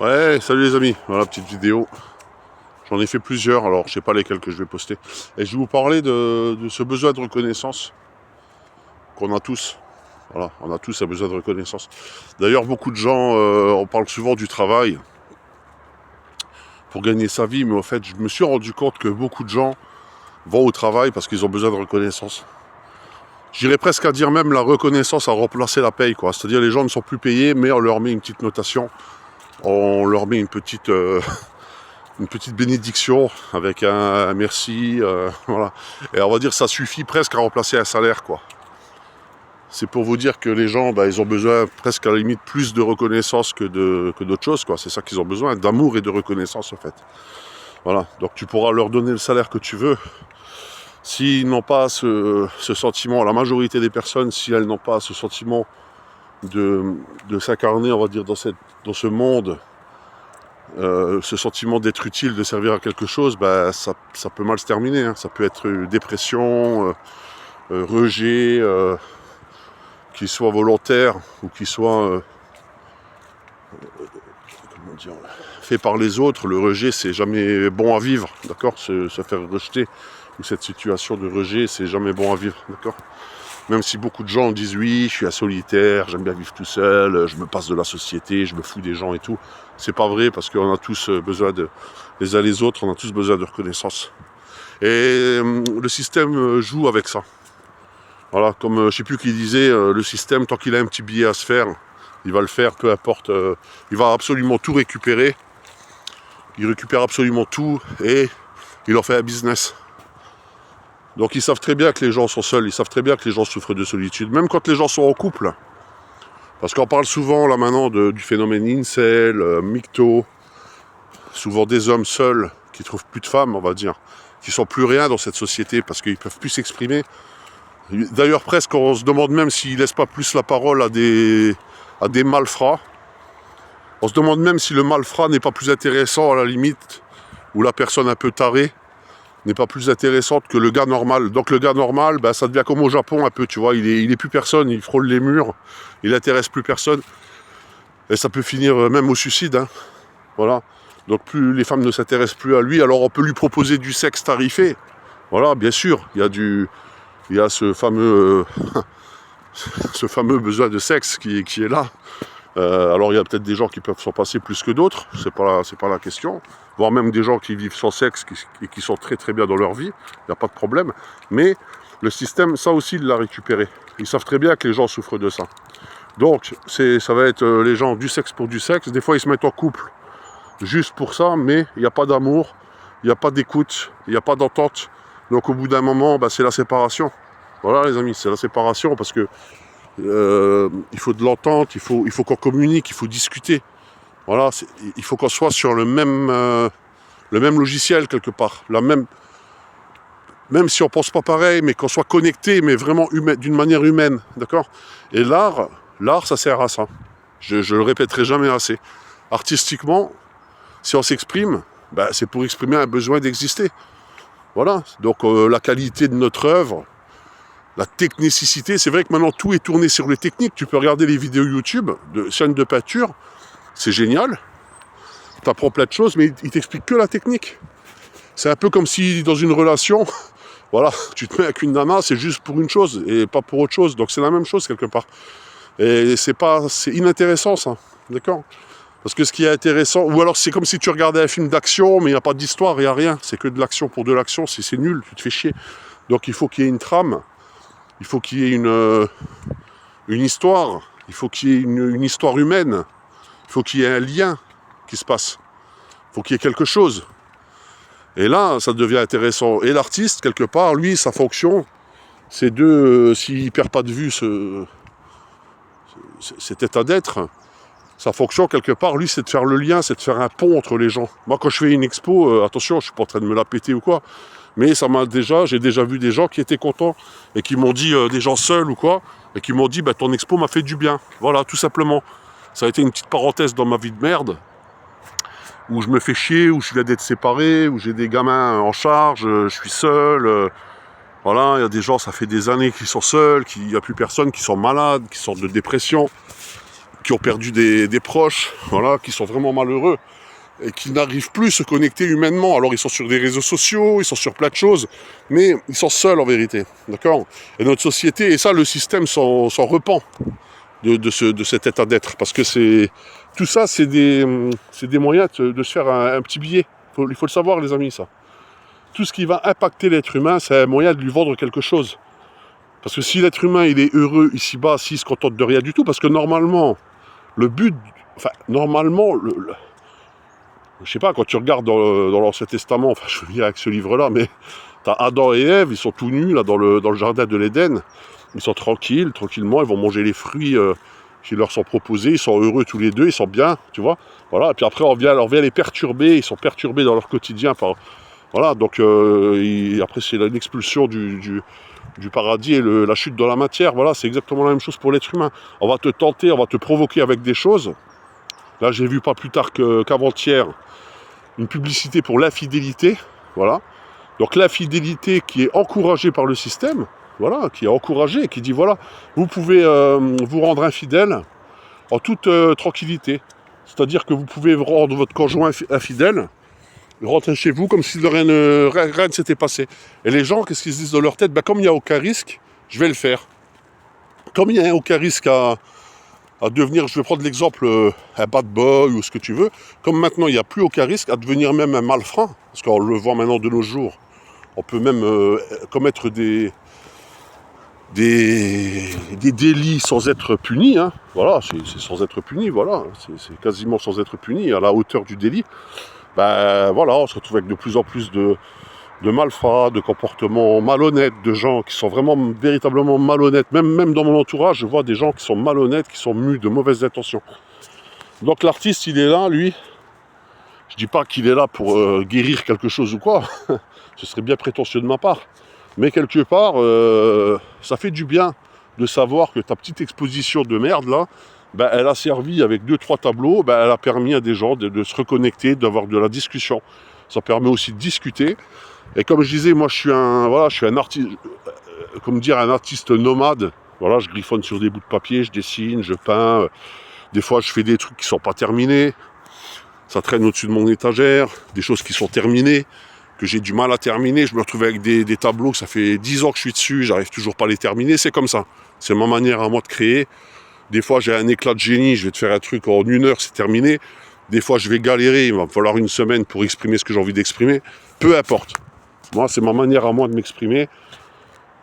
Ouais, salut les amis, voilà, petite vidéo. J'en ai fait plusieurs, alors je sais pas lesquelles que je vais poster. Et je vais vous parler de ce besoin de reconnaissance qu'on a tous. Voilà, on a tous un besoin de reconnaissance. D'ailleurs, beaucoup de gens, on parle souvent du travail pour gagner sa vie, mais en fait, je me suis rendu compte que beaucoup de gens vont au travail parce qu'ils ont besoin de reconnaissance. J'irais presque à dire même la reconnaissance a remplacé la paye, quoi. C'est-à-dire les gens ne sont plus payés, mais on leur met une petite notation, on leur met une petite bénédiction avec un merci, voilà. Et on va dire que ça suffit presque à remplacer un salaire, quoi. C'est pour vous dire que les gens, ils ont besoin presque à la limite plus de reconnaissance que d'autres choses, quoi. C'est ça qu'ils ont besoin, d'amour et de reconnaissance, en fait. Voilà. Donc tu pourras leur donner le salaire que tu veux. S'ils n'ont pas ce sentiment, la majorité des personnes, si elles n'ont pas ce sentiment de s'incarner, on va dire, dans ce monde, ce sentiment d'être utile, de servir à quelque chose, ça peut mal se terminer, hein. Ça peut être dépression, rejet, qu'il soit volontaire ou qu'il soit comment dire, fait par les autres. Le rejet, c'est jamais bon à vivre, d'accord. Se faire rejeter ou cette situation de rejet, c'est jamais bon à vivre, d'accord. Même si beaucoup de gens disent oui, je suis un solitaire, j'aime bien vivre tout seul, je me passe de la société, je me fous des gens et tout. C'est pas vrai parce qu'on a tous besoin les uns les autres, on a tous besoin de reconnaissance. Et le système joue avec ça. Voilà, comme je sais plus qui disait, le système, tant qu'il a un petit billet à se faire, il va le faire, peu importe. Il va absolument tout récupérer. Il récupère absolument tout et il en fait un business. Donc ils savent très bien que les gens sont seuls, ils savent très bien que les gens souffrent de solitude, même quand les gens sont en couple. Parce qu'on parle souvent là maintenant du phénomène incel, micto, souvent des hommes seuls qui trouvent plus de femmes, on va dire, qui sont plus rien dans cette société parce qu'ils peuvent plus s'exprimer. D'ailleurs presque on se demande même s'ils laissent pas plus la parole à des malfrats. On se demande même si le malfrat n'est pas plus intéressant à la limite, ou la personne un peu tarée n'est pas plus intéressante que le gars normal. Donc le gars normal, ça devient comme au Japon un peu, tu vois, il est plus personne, il frôle les murs, il n'intéresse plus personne. Et ça peut finir même au suicide, hein. Voilà. Donc plus les femmes ne s'intéressent plus à lui, alors on peut lui proposer du sexe tarifé. Voilà, bien sûr, il y a ce fameux besoin de sexe qui est là. Alors il y a peut-être des gens qui peuvent s'en passer plus que d'autres, c'est pas la question. Voire même des gens qui vivent sans sexe et qui sont très très bien dans leur vie, il n'y a pas de problème. Mais le système, ça aussi, il l'a récupéré. Ils savent très bien que les gens souffrent de ça. Donc ça va être les gens du sexe pour du sexe. Des fois ils se mettent en couple juste pour ça, mais il n'y a pas d'amour, il n'y a pas d'écoute, il n'y a pas d'entente. Donc au bout d'un moment, c'est la séparation. Voilà les amis, c'est la séparation parce que il faut de l'entente, il faut qu'on communique, il faut discuter. Voilà, il faut qu'on soit sur le même logiciel quelque part, même si on pense pas pareil, mais qu'on soit connecté, mais vraiment d'une manière humaine, d'accord. Et l'art, ça sert à ça. Je le répéterai jamais assez. Artistiquement, si on s'exprime, c'est pour exprimer un besoin d'exister. Voilà. Donc la qualité de notre œuvre, la technicité, c'est vrai que maintenant tout est tourné sur les techniques. Tu peux regarder les vidéos YouTube de chaînes de peinture, c'est génial. Tu apprends plein de choses, mais il t'explique que la technique. C'est un peu comme si dans une relation, voilà, tu te mets avec une nana, c'est juste pour une chose et pas pour autre chose. Donc c'est la même chose quelque part. Et c'est inintéressant ça, d'accord ? Parce que ce qui est intéressant, ou alors c'est comme si tu regardais un film d'action, mais il n'y a pas d'histoire, il n'y a rien. C'est que de l'action pour de l'action, c'est nul, tu te fais chier. Donc il faut qu'il y ait une trame. Il faut qu'il y ait une histoire, il faut qu'il y ait une histoire humaine, il faut qu'il y ait un lien qui se passe, il faut qu'il y ait quelque chose. Et là, ça devient intéressant. Et l'artiste, quelque part, lui, sa fonction, c'est s'il ne perd pas de vue cet état d'être, sa fonction, quelque part, lui, c'est de faire le lien, c'est de faire un pont entre les gens. Moi, quand je fais une expo, attention, je ne suis pas en train de me la péter ou quoi, mais j'ai déjà vu des gens qui étaient contents et qui m'ont dit, des gens seuls ou quoi, et qui m'ont dit, ton expo m'a fait du bien. Voilà, tout simplement. Ça a été une petite parenthèse dans ma vie de merde, où je me fais chier, où je viens d'être séparé, où j'ai des gamins en charge, je suis seul. Voilà, il y a des gens, ça fait des années qu'ils sont seuls, qu'il n'y a plus personne, qui sont malades, qui sortent de dépression. qui ont perdu des proches, voilà, qui sont vraiment malheureux, et qui n'arrivent plus à se connecter humainement. Alors ils sont sur des réseaux sociaux, ils sont sur plein de choses, mais ils sont seuls en vérité, d'accord? Et notre société, et ça le système s'en repent de cet état d'être, parce que tout ça c'est des moyens de se faire un petit billet, il faut le savoir les amis, ça. Tout ce qui va impacter l'être humain, c'est un moyen de lui vendre quelque chose. Parce que si l'être humain il est heureux ici-bas, s'il se contente de rien du tout, parce que normalement, le but, enfin normalement, je sais pas, quand tu regardes dans l'Ancien Testament, enfin je veux dire avec ce livre-là, mais t'as Adam et Ève, ils sont tout nus là dans le jardin de l'Éden, ils sont tranquillement, ils vont manger les fruits qui leur sont proposés, ils sont heureux tous les deux, ils sont bien, tu vois, voilà, et puis après on vient les perturber, ils sont perturbés dans leur quotidien par... Voilà, donc après c'est l'expulsion du paradis et la chute de la matière, voilà, c'est exactement la même chose pour l'être humain. On va te tenter, on va te provoquer avec des choses. Là j'ai vu pas plus tard qu'avant-hier une publicité pour l'infidélité, voilà. Donc l'infidélité qui est encouragée par le système, voilà, qui est encouragée, qui dit voilà, vous pouvez vous rendre infidèle en toute tranquillité. C'est-à-dire que vous pouvez rendre votre conjoint infidèle, rentrer chez vous comme si rien ne s'était passé. Et les gens, qu'est-ce qu'ils se disent dans leur tête? Ben, comme il n'y a aucun risque, je vais le faire. Comme il n'y a aucun risque à devenir, je vais prendre l'exemple, un bad boy ou ce que tu veux, comme maintenant il n'y a plus aucun risque à devenir même un malfrat, parce qu'on le voit maintenant de nos jours, on peut même commettre des délits sans être puni, hein. Voilà, c'est sans être puni, voilà, c'est quasiment sans être puni, à la hauteur du délit. Ben voilà, on se retrouve avec de plus en plus de malfrats, de comportements malhonnêtes, de gens qui sont vraiment véritablement malhonnêtes. Même dans mon entourage, je vois des gens qui sont malhonnêtes, qui sont mus de mauvaises intentions. Donc l'artiste, il est là, lui. Je dis pas qu'il est là pour guérir quelque chose ou quoi. Ce serait bien prétentieux de ma part. Mais quelque part, ça fait du bien de savoir que ta petite exposition de merde, là, ben, elle a servi avec 2-3 tableaux, ben, elle a permis à des gens de se reconnecter, d'avoir de la discussion. Ça permet aussi de discuter. Et comme je disais, moi je suis un artiste, un artiste nomade. Voilà, je griffonne sur des bouts de papier, je dessine, je peins. Des fois je fais des trucs qui ne sont pas terminés. Ça traîne au-dessus de mon étagère, des choses qui sont terminées, que j'ai du mal à terminer. Je me retrouve avec des tableaux, ça fait 10 ans que je suis dessus, j'arrive toujours pas à les terminer. C'est comme ça. C'est ma manière à moi de créer. Des fois j'ai un éclat de génie, je vais te faire un truc en 1 heure, c'est terminé. Des fois je vais galérer, il va me falloir 1 semaine pour exprimer ce que j'ai envie d'exprimer. Peu importe. Moi, c'est ma manière à moi de m'exprimer.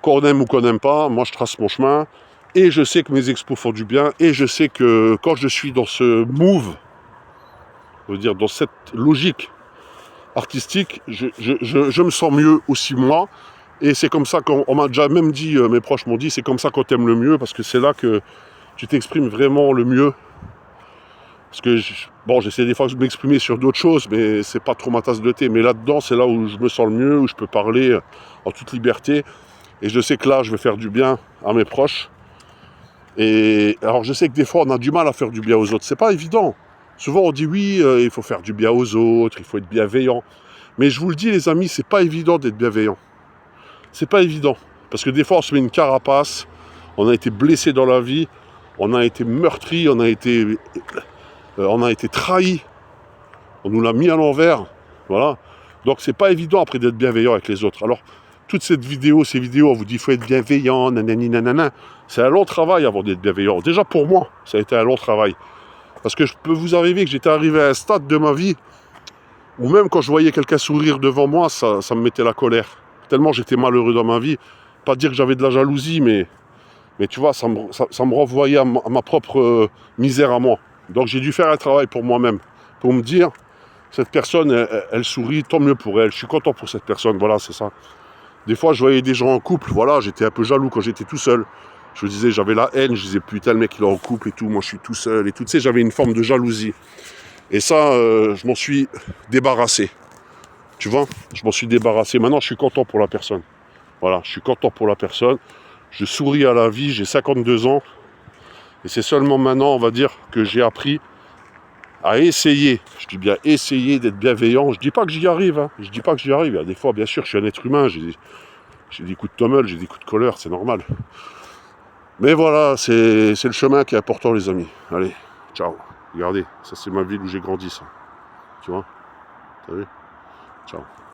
Qu'on aime ou qu'on n'aime pas, moi je trace mon chemin. Et je sais que mes expos font du bien. Et je sais que quand je suis dans ce move, je veux dire dans cette logique artistique, je me sens mieux aussi moi. Et c'est comme ça qu'on m'a déjà même dit, mes proches m'ont dit, c'est comme ça qu'on t'aime le mieux, parce que c'est là que tu t'exprimes vraiment le mieux. Parce que, j'essaie des fois de m'exprimer sur d'autres choses, mais c'est pas trop ma tasse de thé. Mais là-dedans, c'est là où je me sens le mieux, où je peux parler en toute liberté. Et je sais que là, je vais faire du bien à mes proches. Et alors, je sais que des fois, on a du mal à faire du bien aux autres. C'est pas évident. Souvent, on dit oui, il faut faire du bien aux autres, il faut être bienveillant. Mais je vous le dis, les amis, c'est pas évident d'être bienveillant. C'est pas évident. Parce que des fois, on se met une carapace, on a été blessé dans la vie, on a été meurtri, on a été trahi, on nous l'a mis à l'envers, voilà. Donc c'est pas évident après d'être bienveillant avec les autres. Alors, toute ces vidéos, on vous dit il faut être bienveillant, nanani nanana. C'est un long travail avant d'être bienveillant. Déjà pour moi, ça a été un long travail. Parce que je peux vous arriver que j'étais arrivé à un stade de ma vie où même quand je voyais quelqu'un sourire devant moi, ça me mettait la colère. Tellement j'étais malheureux dans ma vie. Pas dire que j'avais de la jalousie, mais tu vois, ça me renvoyait à ma propre misère à moi. Donc j'ai dû faire un travail pour moi-même, pour me dire, cette personne, elle sourit, tant mieux pour elle, je suis content pour cette personne, voilà, c'est ça. Des fois, je voyais des gens en couple, voilà, j'étais un peu jaloux quand j'étais tout seul. Je me disais, j'avais la haine, je disais, putain, le mec, il est en couple et tout, moi, je suis tout seul et tout. Tu sais, j'avais une forme de jalousie. Et ça, je m'en suis débarrassé. Tu vois, je m'en suis débarrassé. Maintenant, je suis content pour la personne. Voilà, je suis content pour la personne. Je souris à la vie, j'ai 52 ans. Et c'est seulement maintenant, on va dire, que j'ai appris à essayer. Je dis bien essayer d'être bienveillant. Je dis pas que j'y arrive. Hein. Je dis pas que j'y arrive. Des fois, bien sûr, je suis un être humain. J'ai des coups de tommel, j'ai des coups de colère, c'est normal. Mais voilà, c'est le chemin qui est important, les amis. Allez, ciao. Regardez, ça c'est ma ville où j'ai grandi, ça. Tu vois? T'as vu? Ciao.